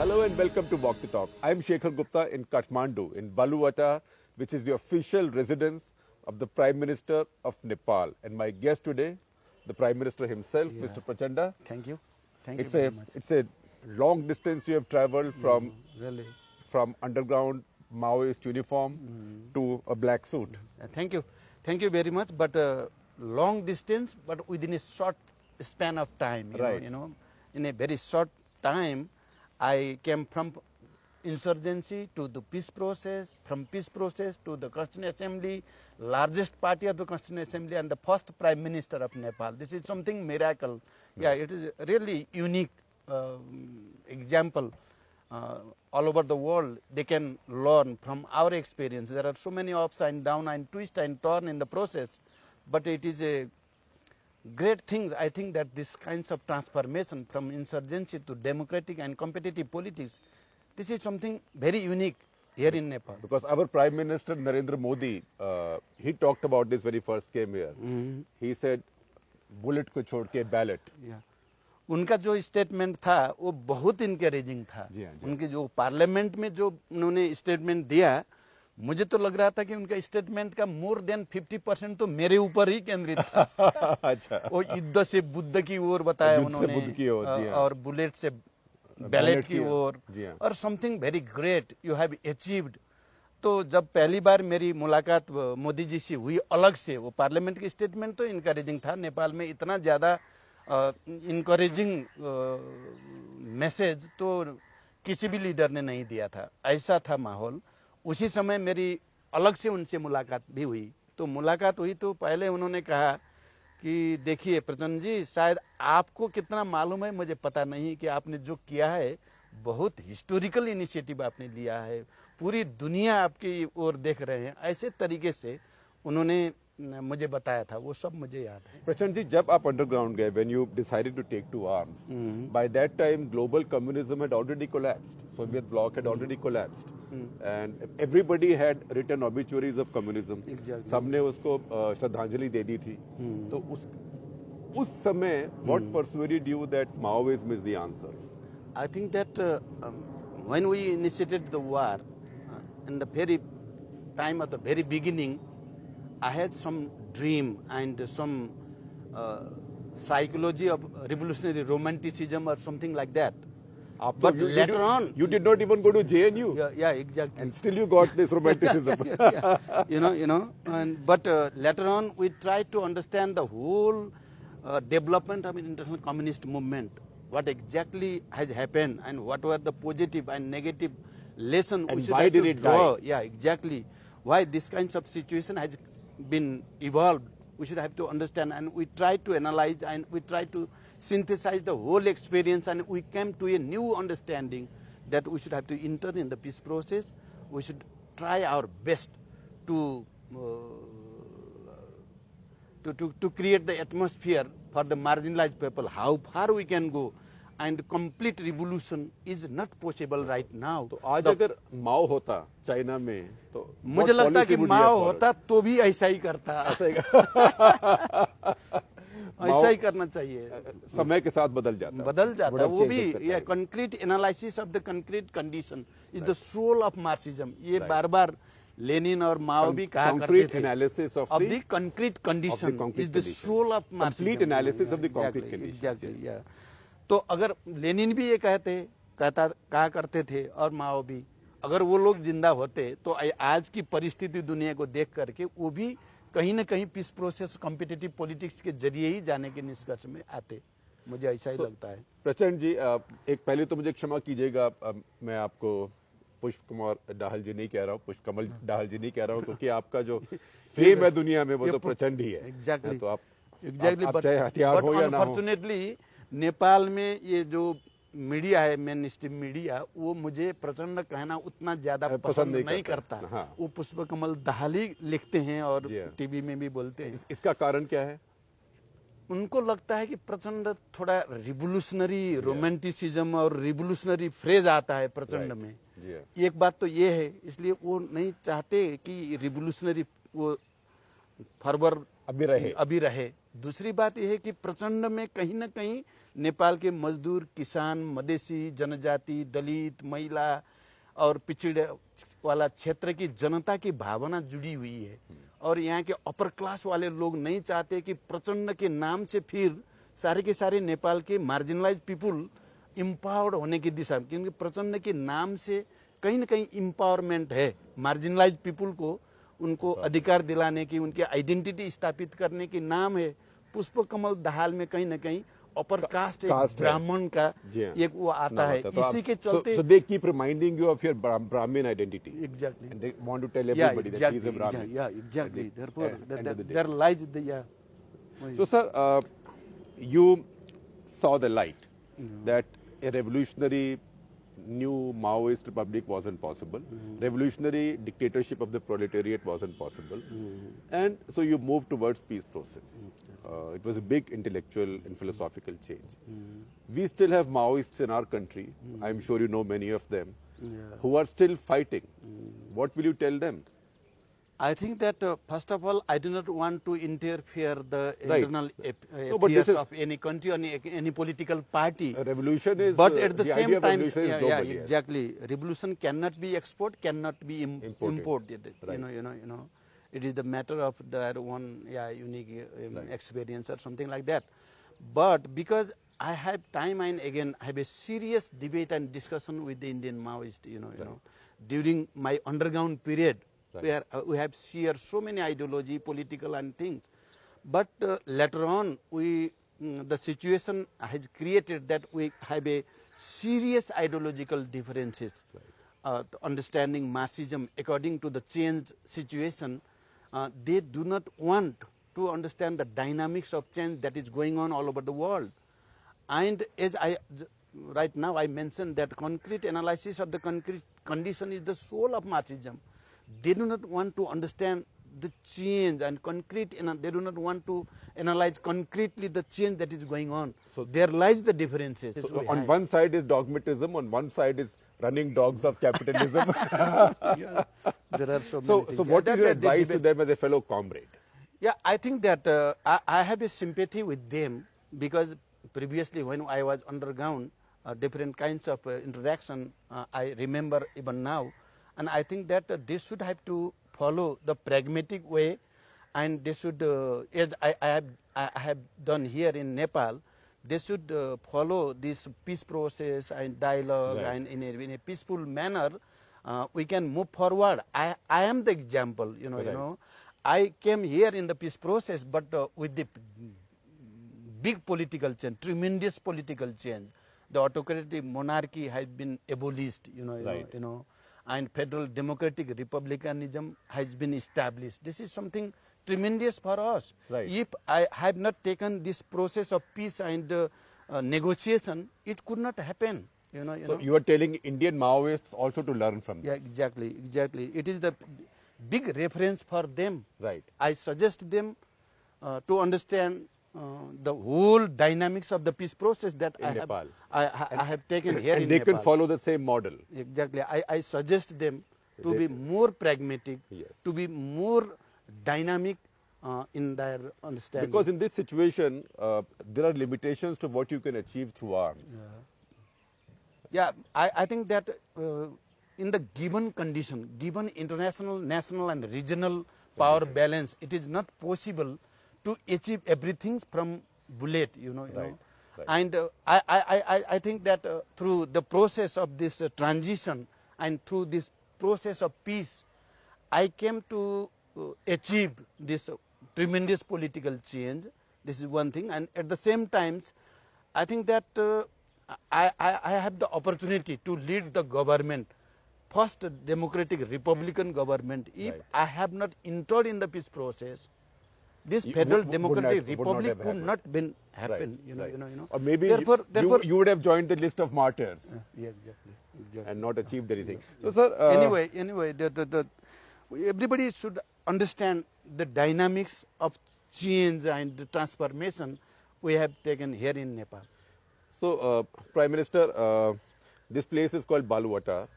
Hello and welcome to Walk the Talk. I am Shekhar Gupta in Kathmandu, in Baluwacha, which is the official residence of the Prime Minister of Nepal. And my guest today, the Prime Minister himself, Mr. Prachanda. Thank you. Thank you very much. It's a long distance you have traveled from, really, from underground Maoist uniform to a black suit. Thank you. Thank you very much. But long distance, but within a short span of time. You know, in a very short time, I came from insurgency to the peace process, from peace process to the Constituent Assembly, largest party of the Constituent Assembly, and the first Prime Minister of Nepal. This is something miracle. Yeah, it is really unique example. All over the world, they can learn from our experience. There are so many ups and downs and twists and turns in the process, but it is a great thing. I think that this kinds of transformation from insurgency to democratic and competitive politics, this is something very unique here in Nepal. Because our Prime Minister Narendra Modi, he talked about this when he first came here. He said, bullet ko chhod ke ballot. Yeah. उनका जो statement था वो बहुत encouraging था। उनके जो parliament में जो उन्होंने स्टेटमेंट दिया, मुझे तो लग रहा था कि उनका स्टेटमेंट का मोर देन 50% तो मेरे ऊपर ही केंद्रित था। अच्छा। वो युद्ध से बुद्ध की ओर बताया उन्होंने, और बुलेट से बैलेट की ओर, और something very great you have achieved. तो जब पहली बार मेरी मुलाकात मोदी जी से हुई अलग से, वो पार्लियामेंट की स्टेटमेंट तो इनकरेजिंग था। नेपाल में इतना ज्यादा इनकरेजिंग मैसेज तो किसी भी लीडर ने नहीं दिया था, ऐसा था माहौल। उसी समय मेरी अलग से उनसे मुलाकात भी हुई। तो मुलाकात हुई तो पहले उन्होंने कहा कि देखिए प्रचंड जी, शायद आपको कितना मालूम है मुझे पता नहीं कि आपने जो किया है बहुत हिस्टोरिकल इनिशिएटिव आपने लिया है, पूरी दुनिया आपकी ओर देख रहे हैं। ऐसे तरीके से उन्होंने मुझे बताया था, वो सब मुझे याद है। प्रचंड जी, जब आप अंडरग्राउंड गए, when you decided to take to arms, by that time global communism had already collapsed. Soviet bloc had already collapsed, and everybody had written obituaries of communism. Exactly. सबने उसको श्रद्धांजलि दे दी थी। तो उस समय what persuaded you that Maoism is the answer? I think that when we initiated the war, in the very time of the very beginning, I had some dream and some psychology of revolutionary romanticism or something like that. But later on, you did not even go to JNU. Yeah, exactly. And still you got this romanticism. Yeah. But later on, we tried to understand the whole development of international communist movement. What exactly has happened and what were the positive and negative lessons we and should why have did to it draw. die? Yeah, exactly. Why this kinds of situation has been evolved, we should have to understand, and we try to analyze and we try to synthesize the whole experience, and we came to a new understanding that we should have to enter in the peace process. We should try our best to create the atmosphere for the marginalized people. How far we can go, and complete revolution is not possible right now. तो आज अगर माओ होता China में तो मुझे लगता है कि माओ होता तो भी ऐसा ही करता। ऐसा ही करना चाहिए। समय के साथ बदल जाता वो भी ये concrete analysis of the concrete condition is the soul of Marxism. ये बार बार लेनिन और माओ भी कहा करते थे, analysis of the concrete condition is the soul of Marxism, complete analysis of the concrete condition. Exactly. तो अगर लेनिन भी ये कहा करते थे और माओ भी, अगर वो लोग जिंदा होते तो आज की परिस्थिति दुनिया को देख करके वो भी कहीं न कहीं पीस प्रोसेस कॉम्पिटिटिव पॉलिटिक्स के जरिए ही जाने के निष्कर्ष में आते। मुझे ऐसा ही लगता है। प्रचंड जी, एक पहले तो मुझे क्षमा कीजिएगा, मैं आपको पुष्प कुमार दाहाल जी नहीं कह रहा हूँ, पुष्प कमल दाहाल जी नहीं कह रहा हूँ, क्योंकि आपका जो फेम है दुनिया में वो तो प्रचंड ही है। एग्जैक्टली। तो आप चाहे हथियार हो या ना हो, अनफॉर्चुनेटली नेपाल में ये जो मीडिया है, मेन स्ट्रीम मीडिया, वो मुझे प्रचंड कहना उतना ज्यादा पसंद नहीं करता। हाँ। वो पुष्प कमल दाहाल ही लिखते हैं और टीवी में भी बोलते हैं। इसका कारण क्या है? उनको लगता है कि प्रचंड थोड़ा रिवोल्यूशनरी रोमांटिसिज्म और रिवोल्यूशनरी फ्रेज आता है प्रचंड में। एक बात तो ये है, इसलिए वो नहीं चाहते कि रिवोल्यूशनरी वो फर्वर अभी रहे। दूसरी बात यह है कि प्रचंड में कहीं न कहीं नेपाल के मजदूर, किसान, मधेसी, जनजाति, दलित, महिला और पिछड़े वाला क्षेत्र की जनता की भावना जुड़ी हुई है। और यहाँ के अपर क्लास वाले लोग नहीं चाहते कि प्रचंड के नाम से फिर सारे के सारे नेपाल के मार्जिनलाइज पीपुल इम्पावर्ड होने की दिशा में, क्योंकि प्रचंड के नाम से कहीं न कहीं इम्पावरमेंट है। मार्जिनलाइज पीपुल को उनको अधिकार दिलाने की, उनकी आइडेंटिटी स्थापित करने की नाम है। पुष्प कमल दाहाल में कहीं न कहीं अपर कास्ट ब्राह्मण का एक वो आता है, इसी के चलते they keep reminding you of your Brahmin identity. Exactly. And they want to tell everybody that he is a Brahmin. Yeah, exactly. Therefore, there lies the So, sir, you saw the light that a revolutionary new Maoist republic wasn't possible. Revolutionary dictatorship of the proletariat wasn't possible. And so you moved towards peace process. It was a big intellectual and philosophical change. We still have Maoists in our country. I'm sure you know many of them who are still fighting. What will you tell them? I think that first of all, I do not want to interfere the internal affairs of any country or any political party. A revolution is, but at the same time, exactly. Revolution cannot be export, cannot be imported. Right. You know, it is the matter of their own unique experience or something like that. But because I have time and again have a serious debate and discussion with the Indian Maoists, you know, during my underground period. Where we have shared so many ideology, political and things, but later on the situation has created that we have a serious ideological differences. Understanding Marxism according to the changed situation, they do not want to understand the dynamics of change that is going on all over the world. And as right now I mentioned that concrete analysis of the concrete condition is the soul of Marxism. They do not want to understand the change and concrete, they do not want to analyze concretely the change that is going on. So there lies the differences. So on one side is dogmatism, on one side is running dogs of capitalism. There are so many things. So what is your advice to them as a fellow comrade? Yeah, I think that I have a sympathy with them because previously when I was underground, different kinds of interaction I remember even now. And I think that they should have to follow the pragmatic way, and they should, as I have done here in Nepal, they should follow this peace process and dialogue, and in a peaceful manner, we can move forward. I am the example, you know. I came here in the peace process, but with the big political change, tremendous political change. The autocratic monarchy has been abolished, you know. And federal democratic republicanism has been established. This is something tremendous for us. Right. If I have not taken this process of peace and negotiation, it could not happen. So you are telling Indian Maoists also to learn from this. Yeah, exactly. It is the big reference for them. Right. I suggest them to understand the whole dynamics of the peace process that I have taken here in Nepal. And they can follow the same model. Exactly. I suggest them to be more pragmatic, to be more dynamic in their understanding. Because in this situation, there are limitations to what you can achieve through arms. Yeah, I think that in the given condition, given international, national and regional power balance, it is not possible to achieve everything from bullet, you know. Right. And I think that through the process of this transition and through this process of peace, I came to achieve this tremendous political change. This is one thing. And at the same time, I think that I have the opportunity to lead the government, first democratic republican government. If I have not entered in the peace process, this federal democratic republic could not been happen. You know. Or maybe therefore, you would have joined the list of martyrs. Yeah, exactly. And not achieved anything. So, sir. Anyway, everybody should understand the dynamics of change and the transformation we have taken here in Nepal. So, Prime Minister, this place is called Baluwata.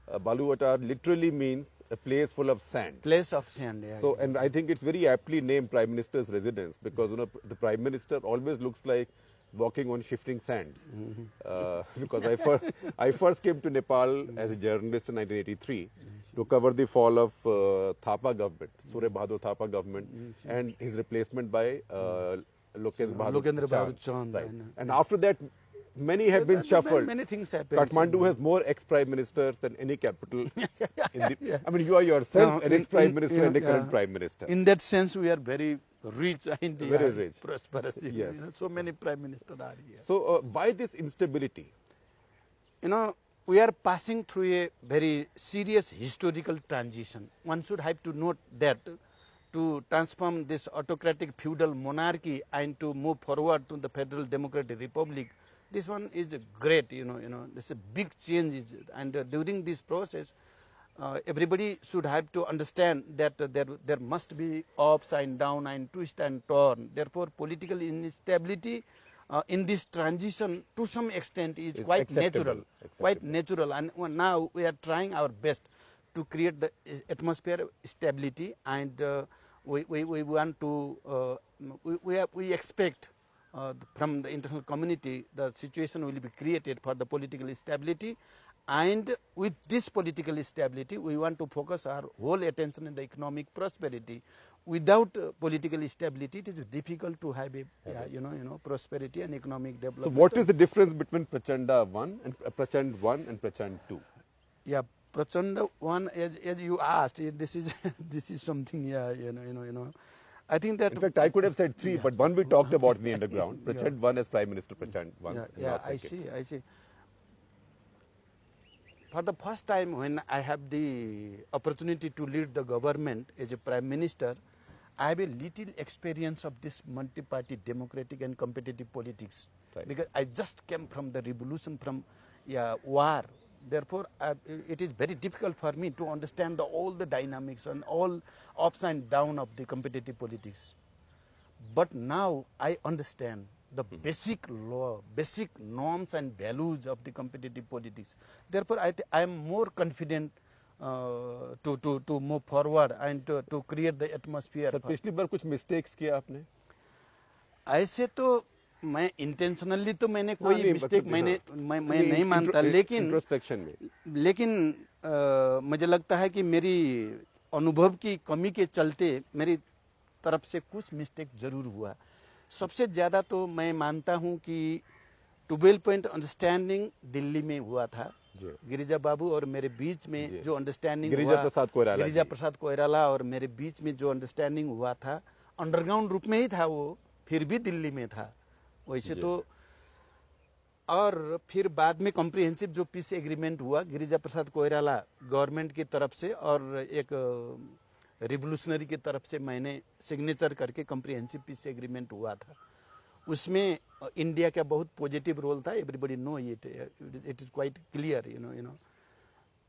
Baluwatar literally means a place full of sand. Place of sand, yeah. So, and I think it's very aptly named Prime Minister's residence because, you know, the Prime Minister always looks like walking on shifting sands. Because I first came to Nepal as a journalist in 1983 to cover the fall of Thapa government, Surya Bahadur Thapa government, and his replacement by Lokendra Bahadur Chand. Right. And after that, many have been shuffled. Many things happened. Kathmandu has more ex-prime ministers than any capital. I mean, you are yourself an ex-prime minister and a current prime minister. In that sense, we are very rich and very rich. Prosperous. Yes. You know, so many prime ministers are here. So, why this instability? You know, we are passing through a very serious historical transition. One should have to note that to transform this autocratic feudal monarchy and to move forward to the Federal Democratic Republic, this one is great, you know, this is a big change, and during this process, everybody should have to understand that there must be ups and downs and twist and turn. Therefore, political instability in this transition, to some extent, is quite natural. Quite natural, and now we are trying our best to create the atmosphere of stability, and we want to we expect. From the international community, the situation will be created for the political stability, and with this political stability, we want to focus our whole attention on the economic prosperity. Without political stability, it is difficult to have a prosperity and economic development. So, what is the difference between Prachanda 1 and Prachand 1 and Prachand 2? Yeah, Prachanda 1, as you asked, this is something. Yeah, you know. I think that. In fact, I could have said 3, but 1 we talked about in the underground. Prachand 1 as Prime Minister, Prachand 1. Yeah, I see. For the first time, when I have the opportunity to lead the government as a Prime Minister, I have a little experience of this multi-party democratic and competitive politics. Right. Because I just came from the revolution, from war. Therefore, it is very difficult for me to understand all the dynamics and all ups and downs of the competitive politics. But now I understand the basic law, basic norms and values of the competitive politics. Therefore, I am more confident to move forward and to create the atmosphere. Sir, पिछली बार कुछ mistakes किया आपने? ऐसे तो मैं intentionally तो मैंने कोई मिस्टेक मैं नहीं मानता, लेकिन मुझे लगता है कि मेरी अनुभव की कमी के चलते मेरी तरफ से कुछ मिस्टेक जरूर हुआ। सबसे ज्यादा तो मैं मानता हूं कि 12 पॉइंट अंडरस्टैंडिंग दिल्ली में हुआ था। गिरिजा बाबू और मेरे बीच में जो अंडरस्टैंडिंग हुआ, गिरिजा प्रसाद कोइराला और मेरे बीच में जो अंडरस्टैंडिंग हुआ था, अंडरग्राउंड रूप में ही था, वो फिर भी दिल्ली में था वैसे तो। और फिर बाद में कॉम्प्रिहेंसिव जो पीस एग्रीमेंट हुआ गिरिजा प्रसाद कोइराला गवर्नमेंट की तरफ से और एक रिवोल्यूशनरी की तरफ से मैंने सिग्नेचर करके कॉम्प्रिहेंसिव पीस एग्रीमेंट हुआ था। उसमें इंडिया का बहुत पॉजिटिव रोल था। Everybody know it is quite clear, you know.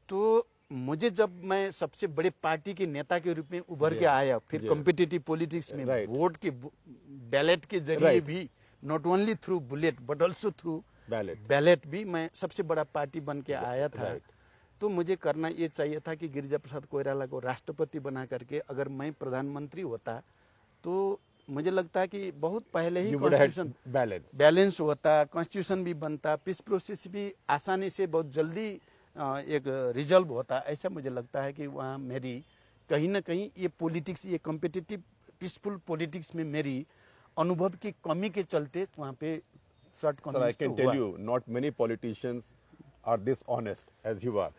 तो मुझे जब मैं सबसे बड़े पार्टी के नेता के रूप में उभर के आया, फिर कॉम्पिटिटिव पॉलिटिक्स में वोट के बैलेट के जरिए भी, not only through bullet but also through ballot भी मैं सबसे बड़ा पार्टी बन के आया था। तो मुझे करना ये चाहिए था कि गिरिजा प्रसाद कोइराला को राष्ट्रपति बना करके अगर मैं प्रधानमंत्री होता तो मुझे लगता है कि बहुत पहले ही कॉन्स्टिट्यूशन बैलेंस होता, कॉन्स्टिट्यूशन भी बनता, पीस प्रोसेस भी आसानी से बहुत जल्दी एक रिजल्व होता। ऐसा मुझे लगता है कि वहाँ मेरी कहीं ना कहीं ये पॉलिटिक्स, ये कॉम्पिटिटिव पीसफुल पॉलिटिक्स में मेरी अनुभव की कमी के चलते वहाँ पे शॉर्ट कमिंग हुआ। Sir, I can tell you, not many politicians are this honest as you are.